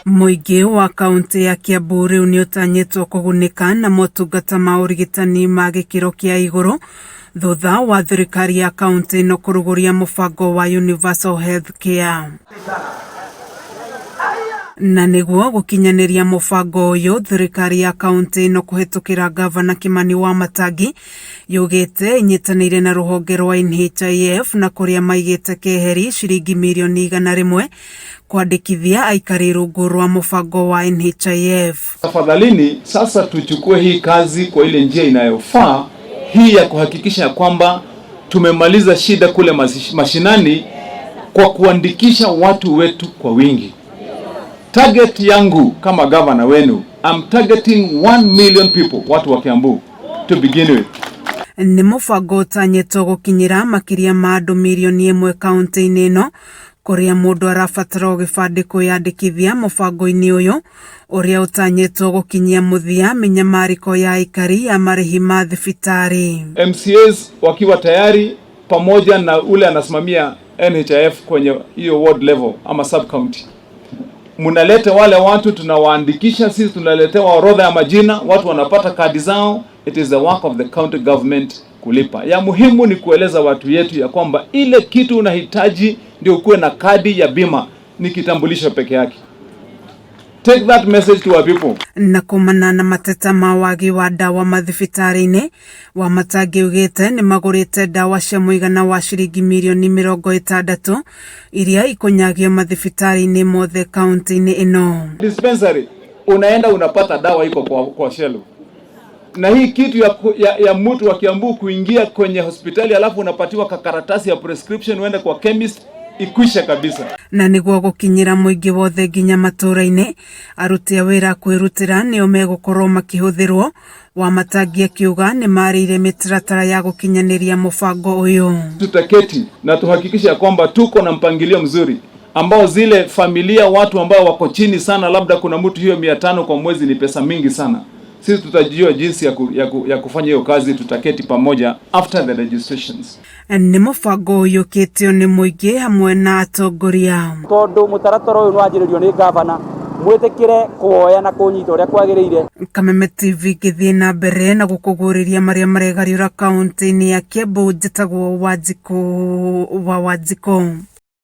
Mwingi wa kaunti ya Kiambu riu ni utanyitwo kugunika na motungata ma urigitani ma gikiro kia iguru thutha wa thirikari ya kaunti no kuruguria mubango wa universal health care. Na niguo gukinyaniria mubango uyu thirikari ya kaunti no kuhitukira ngabana Kimani Wamatangi yugite inyitanire na ruhonge rwa NHIF na kuria maigite keheri ciringi milioni 100 kuandikithia aikari rungu rwa mubango wa NHIF. Tafadhalini sasa tuchukue hii kazi kwa ile njia inayofaa, hii ya kuhakikisha kwamba tumemaliza shida kule mashinani kwa kuandikisha watu wetu kwa wingi. Target yangu kama governor wenu, I'm targeting 1 million people, watu wa Kiambu, to begin with. Ni mubango utanyitwo gukinyira makiria ma andu milioni 1 kaunti-ini ino kuria mundu arabatara gibandi kuyandikithia mubango-ini uyu uria utanyitwo gukinyia muthia minyamariko ya aikari ya marihi ma thibitari. MCAs wakiwa tayari pamoja na ule anasimamia NHIF kwenye hiyo ward level ama sub county, munalete wale watu, tunawaandikisha sisi, tunaletewa orodha ya majina, watu wanapata kadi zao. It is the work of the county government kulipa. Ya muhimu ni kueleza watu yetu ya kwamba ile kitu unahitaji ndio ukuwe na kadi ya bima, ni kitambulisho peke yake. Take that message to our people. Na kumana na mateta mawagi wa dawa mathibitari-ini, Wamatangi ugite ni magurite dawa cia muigana wa ciringi milioni 60 iria ikunyagio mathibitari-ini mothe kaunti-ini ino. Dispensary unaenda unapata dawa iko kwa shelo. Na hii kitu ya mtu wa Kiambu kuingia kwenye hospitali alafu unapatiwa kakaratasi ya prescription uende kwa chemist, ikwisha kabisa. Na niguo gukinyira muingi wothe nginya matura-ini, aruti a wira kwirutira nio megukorwo makihuthirwo. Wamatangi akiuga ni marire mitaratara ya gukinyaniria mubango uyu. Tutaketi na tuhakikisha kwamba tuko na mpangilio mzuri ambao zile familia, watu ambao wako chini sana, labda kuna mtu hiyo 500 kwa mwezi ni pesa mingi sana. Sisi tutajua jinsi ya kufanya hiyo kazi, tutaketi pamoja after the registrations. Ni mubango uyu kitio ni muingi hamwe na atongoria. Tondu mutaratara uyu nwanjiririo ni ngabana, mwitikire kuoya na kunyita uria kwagiriire. Kameme TV githie na mbere na gukuguriria maria maregariura kaunti-ini ya Kiambu. Njitagwo Wanjiko wa Wanjiko.